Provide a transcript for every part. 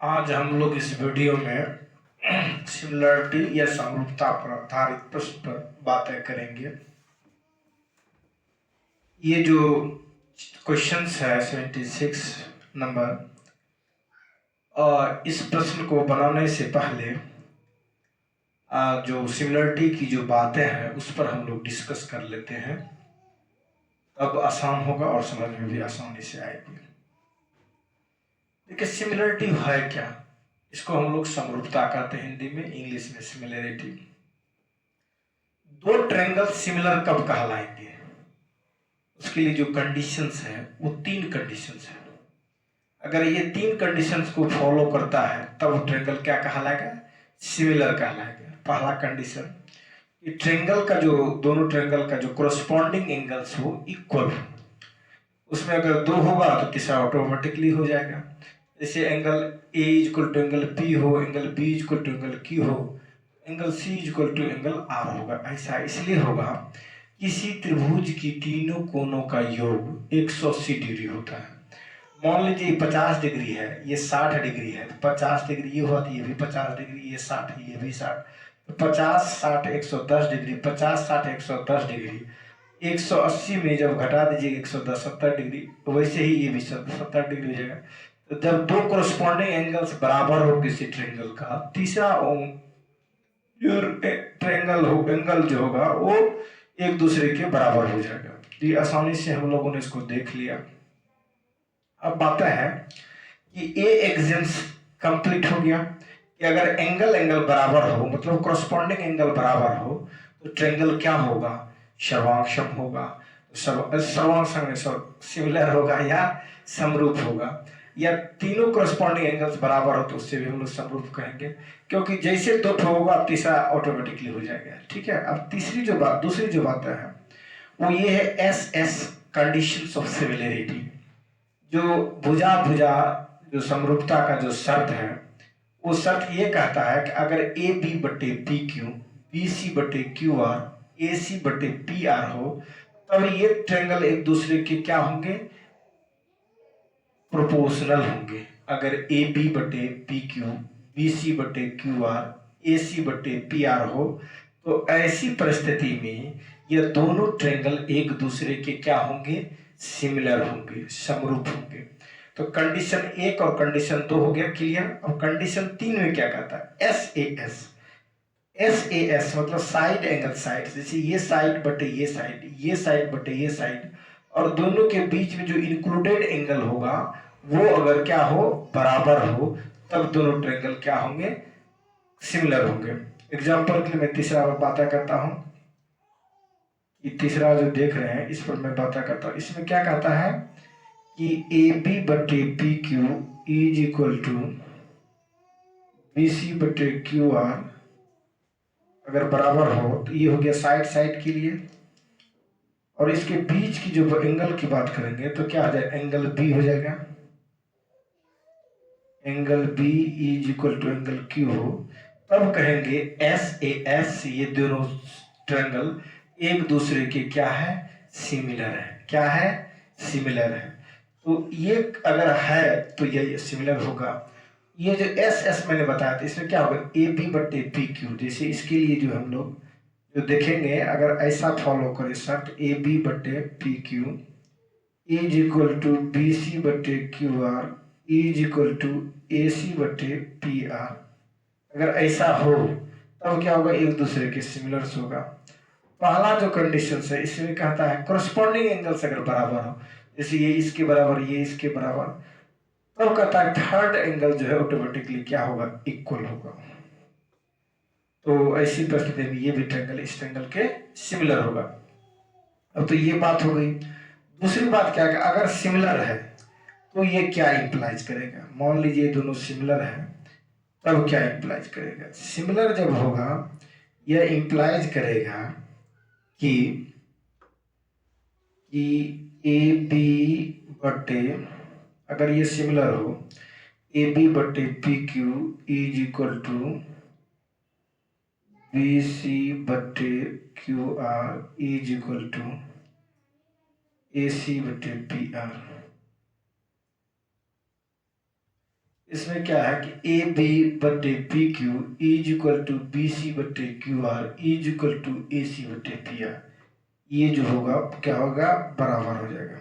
आज हम लोग इस वीडियो में सिमिलरिटी या समरूपता पर आधारित प्रश्न पर बातें करेंगे। ये जो क्वेश्चंस है 76 नंबर, और इस प्रश्न को बनाने से पहले जो सिमिलरिटी की जो बातें हैं उस पर हम लोग डिस्कस कर लेते हैं, तब आसान होगा और समझ में भी आसानी से आएगी। देखिए, सिमिलरिटी है क्या? इसको हम लोग समरूपता कहते हैं हिंदी में, इंग्लिश में सिमिलरिटी। दो ट्रायंगल सिमिलर कब कहलाएंगे? उसके लिए जो कंडीशंस है वो तीन कंडीशंस है। अगर ये तीन कंडीशंस को फॉलो करता है तब ट्रायंगल क्या कहलाएगा? सिमिलर कहलाएगा। पहला कंडीशन, ये ट्रायंगल का जो दोनों ट्रायंगल का जो कोरस्पॉन्डिंग एंगल्स हो इक्वल हो। उसमें अगर दो होगा तो तीसरा ऑटोमेटिकली हो जाएगा। जैसे angle A equal to angle P हो, angle B equal to angle Q हो, angle C equal to angle R होगा। ऐसा इसलिए होगा, किसी त्रिभुज की तीनों कोनों का योग 180 डिग्री होता है। मान लीजिए 50 डिग्री है, ये 60 डिग्री है, तो 50 डिग्री ये हुआ तो ये भी 50 डिग्री, ये 60 ये भी 60, तो 50 60 110 डिग्री, 50 60 110 डिग्री, 180 में जब घटा दीजिए 110 70 डिग्री, तो वैसे ही ये भी 70 डिग्री हो जाएगा। तो जब दो कोरस्पॉन्डिंग एंगल्स बराबर हो किसी ट्रायंगल का, तीसरा जो ट्रायंगल हो एंगल जो होगा वो एक दूसरे के बराबर हो जाएगा। तो ये आसानी से हम लोगों ने इसको देख लिया। अब बात है कि ए एक्जेंस कंप्लीट हो गया कि अगर एंगल एंगल बराबर हो, मतलब कोरस्पॉन्डिंग एंगल बराबर हो, तो ट्रायंगल क्या होगा? सर्वांगसम होगा। सर्वांगसम सिमिलर होगा या समरूप होगा, या तीनों कोरस्पॉन्डिंग एंगल्स बराबर हो तो उससे भी हम लोग समरूप कहेंगे, क्योंकि जैसे दो होगा तीसरा ऑटोमेटिकली हो जाएगा। ठीक है। अब दूसरी जो बात है वो ये है S S conditions of similarity. जो भुजा भुजा जो समरूपता का जो शर्त है, वो शर्त ये कहता है कि अगर ए बी बटे पी क्यू, बी सी बटे क्यू आर, ए सी बटे पी आर हो, तब ये ट्रायंगल एक दूसरे के क्या होंगे? प्रोपोर्शनल होंगे। अगर ए बी बटे पी क्यू, बी सी बटे क्यू आर, ए सी बटे पी आर हो, तो ऐसी परिस्थिति में ये दोनों ट्रायंगल एक दूसरे के क्या होंगे? सिमिलर होंगे, समरूप होंगे। तो कंडीशन एक और कंडीशन दो हो गया क्लियर। अब कंडीशन तीन में क्या कहता है? S A S. S A S मतलब साइड एंगल साइड, जैसे ये साइड बटे ये साइड, ये साइड बटे ये साइड, और दोनों के बीच में जो इंक्लूडेड एंगल होगा वो अगर क्या हो? बराबर हो, तब दोनों ट्रायंगल क्या होंगे? सिमिलर होंगे। एग्जांपल के लिए मैं तीसरा बात करता हूं। ये तीसरा जो देख रहे हैं इस पर मैं बात करता हूं। इसमें क्या कहता है कि ए बी बटे P Q is equal to B C बटे क्यू आर अगर बराबर हो, तो ये हो गया साइड साइड के लिए। और इसके बीच की जो एंगल की बात करेंगे तो क्या हो जाएगा? एंगल बी हो जाएगा। Angle B is equal to angle Q हो, तब कहेंगे एस ए एस, ये दोनों ट्रायंगल एक दूसरे के क्या है? सिमिलर है। क्या है? सिमिलर है। तो ये अगर है तो ये सिमिलर होगा। ये जो एस एस मैंने बताया था, इसमें क्या होगा? ए बी बटे पी क्यू। जैसे इसके लिए जो हम लोग जो देखेंगे, अगर ऐसा फॉलो करें शर्त, ए बी बटे P Q is equal to B C बटे Q R is equal to A C बटे पी आर, अगर ऐसा हो तब क्या होगा? एक दूसरे के सिमिलर्स होगा। पहला जो कंडीशन है इसमें कहता है कोरस्पॉन्डिंग एंगल्स अगर बराबर हो, जैसे ये इसके बराबर ये इसके बराबर, तब कहता है थर्ड एंगल जो है ऑटोमेटिकली क्या होगा? इक्वल होगा। तो ऐसी परिस्थिति में ये भी ट्रायंगल इस ट्रायंगल के सिमिलर होगा। अब तो ये बात हो गई। दूसरी बात क्या है, अगर सिमिलर है तो ये क्या इंप्लाइज करेगा? मान लीजिए दोनों सिमिलर है, तब क्या इंप्लाइज करेगा? सिमिलर जब होगा यह इंप्लाइज करेगा कि ए बी बटे, अगर ये सिमिलर हो, ए बी बटे P Q is equal to B C बटे Q R is equal to A C बटे पी आर। इसमें क्या है कि ए बी बटे P Q is equal to B C बटे Q R is equal to A C बटे P are. ये जो होगा क्या होगा, बराबर हो जाएगा।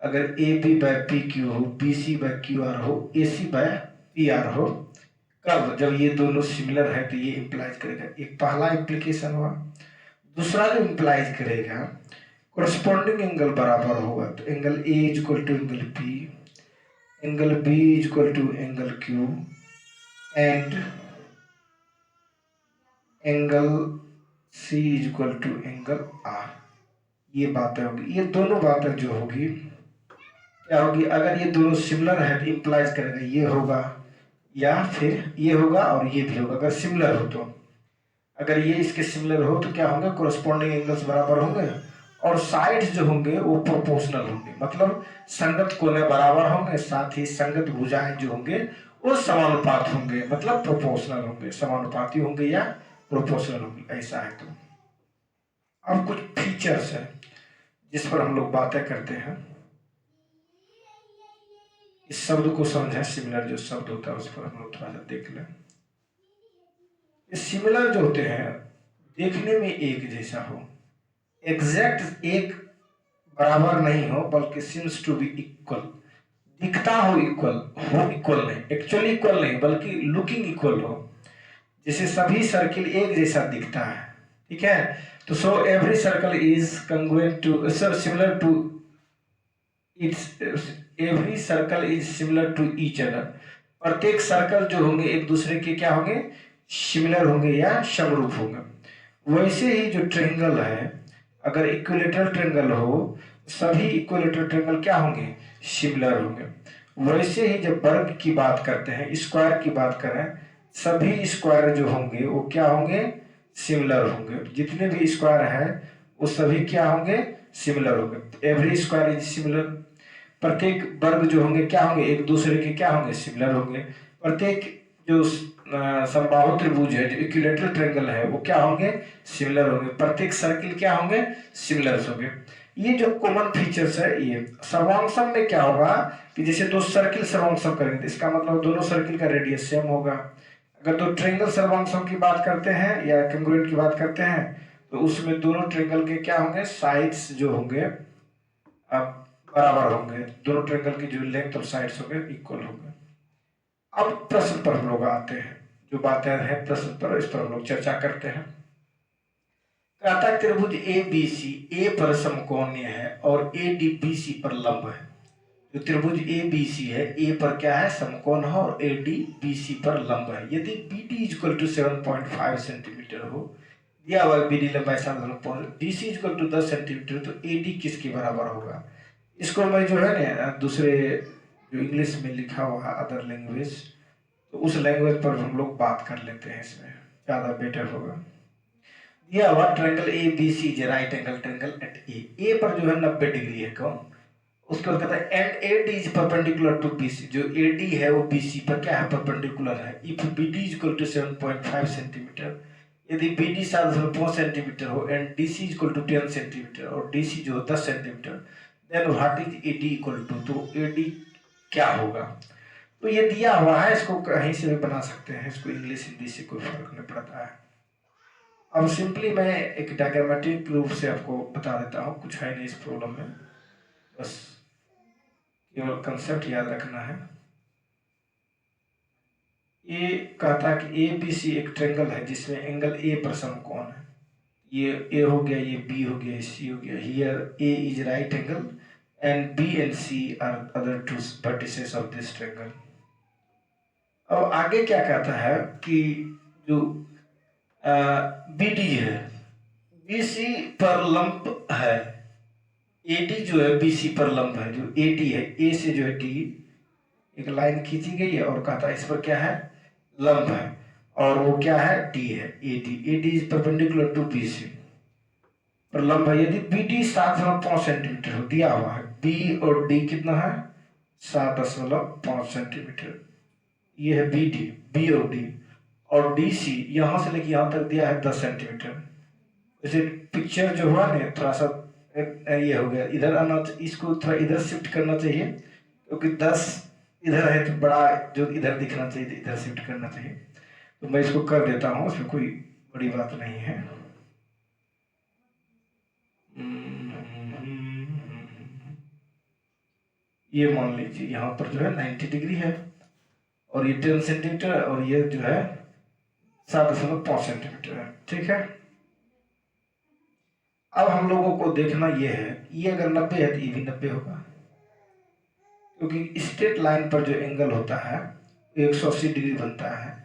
अगर A B by P Q हो, B C by Q R हो, A C by P R हो, कब, जब ये दोनों सिमिलर है तो ये इंप्लाइज करेगा। एक पहला इंप्लीकेशन हुआ। दूसरा जो इंप्लाइज करेगा कोरस्पॉन्डिंग एंगल बराबर होगा, तो angle A is equal to angle P, angle B is equal to angle Q and angle C is equal to angle R. ये बातें होगी, ये दोनों बातें जो होगी क्या होगी, अगर ये दोनों सिमिलर है तो इंप्लाइज करेगा ये होगा या फिर ये होगा और ये भी होगा। अगर सिमिलर हो तो, अगर ये इसके सिमिलर हो तो क्या होंगे, कोरस्पॉन्डिंग एंगल्स बराबर होंगे और साइड्स जो होंगे वो प्रोपोर्शनल होंगे, मतलब संगत कोने बराबर होंगे, साथ ही संगत भुजाएं जो होंगे वो समानुपात होंगे, मतलब प्रोपोर्शनल होंगे, समानुपाती होंगे या प्रोपोर्शनल होंगे, ऐसा है। तो अब कुछ फीचर्स है जिस पर हम लोग बातें करते हैं। इस शब्द को समझें, सिमिलर जो शब्द होता है उस पर हम लोग थोड़ा सा देख लें। सिमिलर जो होते हैं देखने में एक जैसा हो, एग्जैक्ट एक बराबर नहीं हो, बल्कि सीम्स टू बी इक्वल, दिखता हो इक्वल, हो इक्वल नहीं, एक्चुअली इक्वल नहीं बल्कि लुकिंग इक्वल हो, जैसे सभी सर्किल एक जैसा दिखता है, ठीक है। तो so every circle is congruent to similar to its, every circle is similar to each other. प्रत्येक सर्कल जो होंगे एक दूसरे के क्या होंगे, सिमिलर होंगे या समरूप होंगे। वैसे ही जो ट्रायंगल है, अगर इक्विलेटरल ट्रायंगल हो, सभी इक्विलेटरल ट्रायंगल क्या होंगे, सिमिलर होंगे। वैसे ही जब वर्ग की बात करते हैं, स्क्वायर की बात करें, सभी स्क्वायर जो होंगे वो क्या होंगे, सिमिलर होंगे। जितने भी स्क्वायर है वो सभी क्या होंगे, सिमिलर होंगे। एवरी स्क्वायर इज सिमिलर, प्रत्येक वर्ग जो होंगे क्या होंगे, एक दूसरे के क्या होंगे, सिमिलर होंगे। प्रत्येक जो समबाहु त्रिभुज है, जो इक्विलेटरल ट्रायंगल है वो क्या होंगे, सिमिलर होंगे। प्रत्येक सर्किल क्या होंगे, सिमिलर होंगे। ये जो कॉमन फीचर्स है, ये सर्वांगसम में क्या होगा कि जैसे दो सर्किल सर्वांगसम करेंगे तो इसका मतलब दोनों सर्किल का रेडियस सेम होगा। अगर दो ट्रायंगल सर्वांगसम की बात करते हैं या कंग्रुएंट की बात करते हैं तो उसमें दोनों ट्रायंगल के क्या होंगे, साइड्स जो होंगे अब बराबर होंगे, दोनों ट्रायंगल की जो लेंथ और साइड्स होंगे इक्वल होंगे। अब प्रश्न पर हम लोग आते हैं, जो बातें हैं प्रश्न पर, इस पर हम लोग चर्चा करते हैं। कहता है त्रिभुज ए बी सी ए पर समकोणीय है और ए डी बी सी पर लंब है। जो त्रिभुज ए बी सी है, ए पर क्या है, समकोण है और ए डी बी सी पर लंब है। यदि B D equal to 7.5 centimetre हो, दिया हुआ बी डी लंबाई 7.5, B C equal to 10 centimetre, तो ए डी किसके बराबर होगा। इसको मैं जो है ना दूसरे जो इंग्लिश में लिखा हुआ है अदर लैंग्वेज, तो उस लैंग्वेज पर हम लोग बात कर लेते हैं, इसमें ज़्यादा बेटर होगा। दिया हुआ triangle A B C is right angle triangle at A पर जो है 90 डिग्री है कौन, उसके बाद कहता है and A D is perpendicular to B C, जो ए डी है वो बी सी पर क्या है, परपेंडिकुलर है। If B D is equal to 7.5 centimetre, यदि बी डी 7.5 सेंटीमीटर हो and D C equal to 10 centimetre और डी सी जो 10 centimetre, then what is A D equal to, तो ए डी क्या होगा। तो ये दिया हुआ है, इसको कहीं से भी बना सकते हैं, इसको इंग्लिश हिंदी से कोई फर्क नहीं पड़ता है। अब सिंपली मैं एक डायग्रामेटिक रूप से आपको बता देता हूँ, कुछ है नहीं इस प्रॉब्लम में, बस केवल कंसेप्ट याद रखना है। ये कहता है कि ए बी सी एक ट्रायंगल है जिसमें एंगल ए पर समकोण है। ये ए हो गया, ये बी हो गया, सी हो गया। Here A is right angle and B and C are other two vertices of this triangle। अब आगे क्या कहता है कि जो BD है BC पर लंब है, AD जो है BC पर लंब है, जो AD है A से जो है D एक लाइन खींची गई है और कहता है इस पर क्या है, लंब है, और वो क्या है, D है, AD is perpendicular to BC पर लंब है। यदि बी डी 7.5 सेंटीमीटर हो, दिया हुआ है बी और डी कितना है, 7.5 सेंटीमीटर, ये है बी डी, बी और डी, और डी सी यहाँ से लेके यहाँ तक दिया है 10 सेंटीमीटर। जैसे पिक्चर जो हुआ ना थोड़ा सा ये हो गया, इधर आना, इसको थोड़ा इधर शिफ्ट करना चाहिए क्योंकि 10 इधर है तो बड़ा जो इधर दिखना चाहिए इधर शिफ्ट करना चाहिए, तो मैं इसको कर देता हूँ, उसमें कोई बड़ी बात नहीं है। ये मान लीजिए यहाँ पर जो है 90 डिग्री है और ये 10 सेंटीमीटर और ये जो है 7.5 सेंटीमीटर है, ठीक है। अब हम लोगों को देखना ये है, ये अगर 90 है तो ये भी 90 होगा, क्योंकि स्ट्रेट लाइन पर जो एंगल होता है 180 डिग्री बनता है,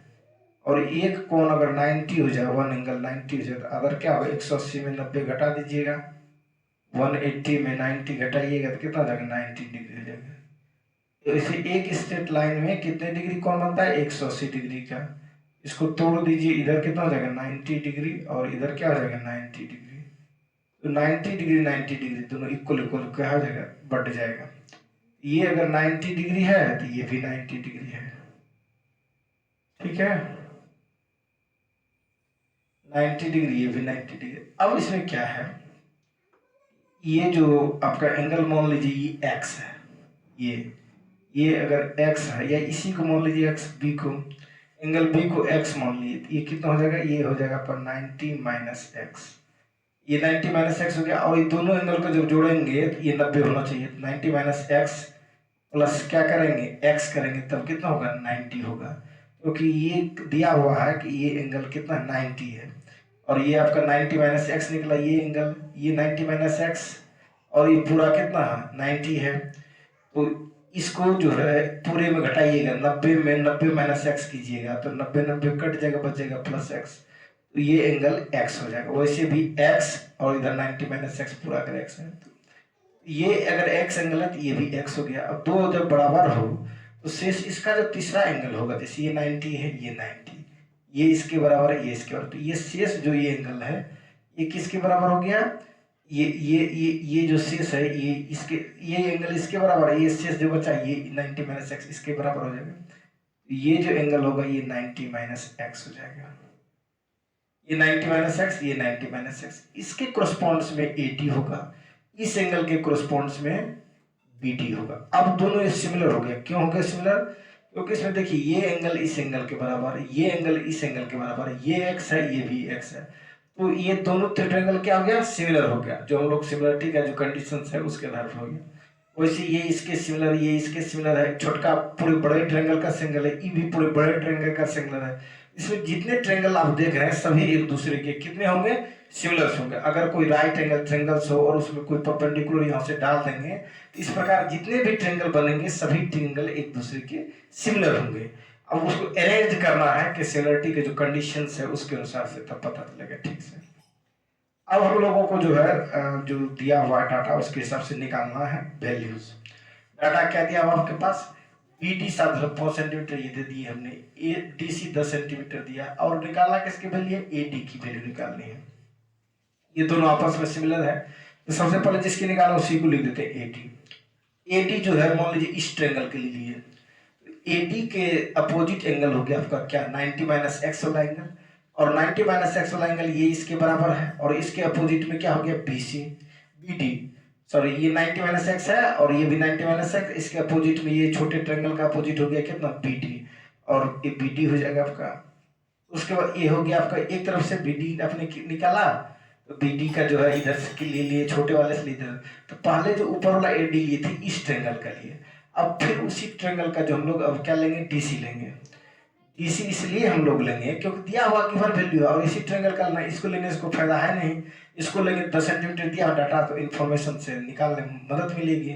और एक कोण अगर 90 हो जाए, वन एंगल 90 हो जाए तो अगर क्या होगा, 180 में 90 घटा दीजिएगा, 180 में 90 घटाइएगा तो कितना हो जाएगा, 90 डिग्री हो जाएगा। तो इसे एक स्ट्रेट लाइन में कितने डिग्री कोण बनता है, 180 डिग्री का। इसको तोड़ दीजिए, इधर कितना हो जाएगा 90 डिग्री और इधर क्या हो जाएगा 90 डिग्री। तो 90 डिग्री 90 डिग्री दोनों इक्वल इक्वल क्या हो जाएगा, बढ़ जाएगा। ये अगर 90 डिग्री है तो ये भी 90 डिग्री है, ठीक है, 90 डिग्री, ये भी 90 डिग्री। अब इसमें क्या है, ये जो आपका एंगल मान लीजिए ये एक्स है, ये अगर एक्स है, या इसी को मान लीजिए एक्स, बी को, एंगल बी को एक्स मान लीजिए, तो ये कितना हो जाएगा, ये हो जाएगा पर 90 माइनस एक्स, ये 90 माइनस एक्स हो गया। और ये दोनों एंगल को जब जोड़ेंगे तो ये 90 होना चाहिए, 90 माइनस एक्स प्लस क्या करेंगे, एक्स करेंगे, तब कितना होगा, 90 होगा, क्योंकि ये दिया हुआ है कि ये एंगल कितना 90 है, और ये आपका 90 माइनस एक्स निकला, ये एंगल, ये 90 माइनस एक्स, और ये पूरा कितना 90 है। तो इसको जो है पूरे में घटाइएगा, 90 में 90 माइनस एक्स कीजिएगा तो 90 कट जाएगा, बचेगा प्लस एक्स, तो ये एंगल एक्स हो जाएगा। वैसे भी एक्स और इधर 90 माइनस एक्स पूरा अगर एक्स है, तो ये अगर एक्स एंगल है तो ये भी एक्स हो गया। अब दो जब बराबर हो तो शेष इसका जो तीसरा एंगल होगा, जैसे ये 90 है, ये 90, ये इसके बराबर है, ये इसके बराबर, तो ये शेष जो ये एंगल है ये किसके बराबर हो गया, ये जो शेष है ये इसके, ये एंगल इसके बराबर है, ये शेष जो बचा ये 90 माइनस एक्स इसके बराबर हो जाएगा, ये जो एंगल होगा ये 90 माइनस एक्स हो जाएगा, ये 90 माइनस एक्स, ये 90 माइनस एक्स, इसके कोरस्पॉन्ड्स में 80 होगा, इस एंगल के कोरस्पॉन्ड्स में बीटी होगा। अब दोनों सिमिलर हो गया, क्यों हो गया सिमिलर, क्योंकि इसमें देखिए ये एंगल इस एंगल के बराबर है, ये एंगल इस एंगल के बराबर है, ये एक्स है, ये भी एक्स है, तो ये दोनों ट्रायंगल क्या हो गया, सिमिलर हो गया, जो हम लोग सिमिलरिटी का जो कंडीशंस है उसके आधार पर हो गया। वैसे ये इसके सिमिलर, ये इसके सिमिलर है, छोटका पूरे बड़े ट्रायंगल का सिंगल है, ये भी पूरे बड़े ट्रायंगल का सिंगल है। इसमें जितने ट्रायंगल आप देख रहे हैं सभी एक दूसरे के कितने होंगे, सिमिलर्स होंगे। अगर कोई राइट एंगल ट्रायंगल्स हो और उसमें कोई परपेंडिकुलर यहाँ से डाल देंगे, इस प्रकार जितने भी ट्रायंगल बनेंगे सभी ट्रायंगल एक दूसरे के सिमिलर होंगे। अब उसको अरेंज करना है कि सिमिलरिटी के जो कंडीशंस है उसके अनुसार से, तब पता चलेगा ठीक से। अब हम लोगों को जो है जो दिया हुआ डाटा उसके हिसाब से निकालना है वैल्यूज। डाटा क्या दिया हुआ आपके पास, BD 7.5 सेंटीमीटर ये दे दिए हमने, DC 10 सेंटीमीटर दिया, और निकालना किसके वैल्यू, AD की वैल्यू निकालनी है। ये दोनों आपस में सिमिलर है, तो सबसे पहले जिसकी निकालना उसी को लिख देते हैं AD। AD जो है मान लीजिए इस ट्रायंगल के लिए, AD के अपोजिट एंगल हो गया आपका क्या, 90 माइनस एक्स वाला एंगल, और 90 माइनस एक्स वाला एंगल ये इसके बराबर है, और इसके अपोजिट में क्या हो गया, BD, सॉरी ये 90 माइनस एक्स है और ये भी 90 माइनस एक्स, इसके अपोजिट में ये छोटे ट्रायंगल का अपोजिट हो गया कितना, BD, और ये BD हो जाएगा आपका। उसके बाद ये हो गया आपका, एक तरफ से BD आपने निकाला, तो BD का जो है इधर से ले लिए, छोटे वाले से इधर, तो पहले जो ऊपर वाला AD लिए थे इस ट्रायंगल का लिए, अब फिर उसी ट्रायंगल का जो हम लोग अब क्या लेंगे, DC लेंगे। DC इसलिए हम लोग लेंगे क्योंकि दिया हुआ गिवन वैल्यू है, और इसी ट्रायंगल का ना, इसको लेने से कोई फायदा है नहीं, इसको लेंगे 10 सेंटीमीटर दिया डाटा, तो इन्फॉर्मेशन से निकालने में मदद मिलेगी,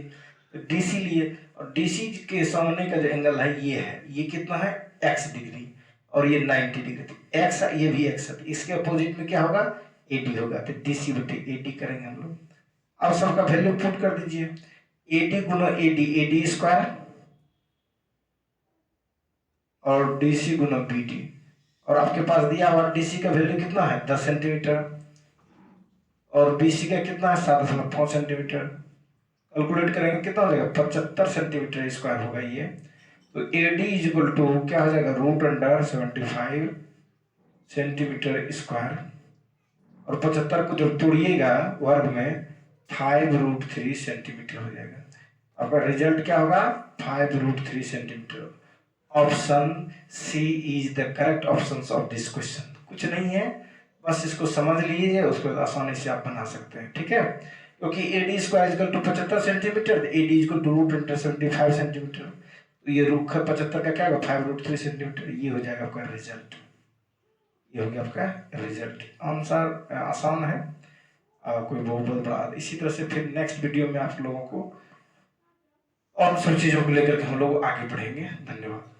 तो DC लिए, और DC के सामने का जो एंगल है ये है, ये कितना है, x डिग्री, और ये 90 डिग्री, x है, ये भी x है, इसके अपोजिट में क्या होगा, AD होगा, तो DC बटे AD करेंगे हम लोग। अब सबका वैल्यू पुट कर दीजिए, AD गुना AD स्क्वायर, और DC गुना BD, और आपके पास दिया हुआ DC का वैल्यू कितना है, 10 सेंटीमीटर, और BC का कितना है, 7.5 सेंटीमीटर। कैलकुलेट करेंगे कितना हो जाएगा, 75 सेंटीमीटर स्क्वायर होगा ये। तो AD इज इक्वल टू क्या हो जाएगा, √75 सेंटीमीटर स्क्वायर, और 75 को जब तोड़िएगा वर्ग में 5√3 सेंटीमीटर हो जाएगा। आपका रिजल्ट क्या होगा, 5√3 centimetre. Option C is the correct option of this question. कुछ नहीं है, बस इसको समझ लीजिए, उसको आसानी से आप बना सकते हैं, ठीक है। क्योंकि AD square equal to 75 centimetre, AD equal to √75 centimetre, तो ये रूट 75 का क्या होगा 5√3 सेंटीमीटर, ये हो जाएगा आपका रिजल्ट। ये हो गया आपका रिजल्ट। आंसर आसान है, कोई बहुत बड़ा। इसी तरह से फिर नेक्स्ट वीडियो में आप लोगों को और सब चीज़ों को लेकर के हम लोग आगे बढ़ेंगे। धन्यवाद।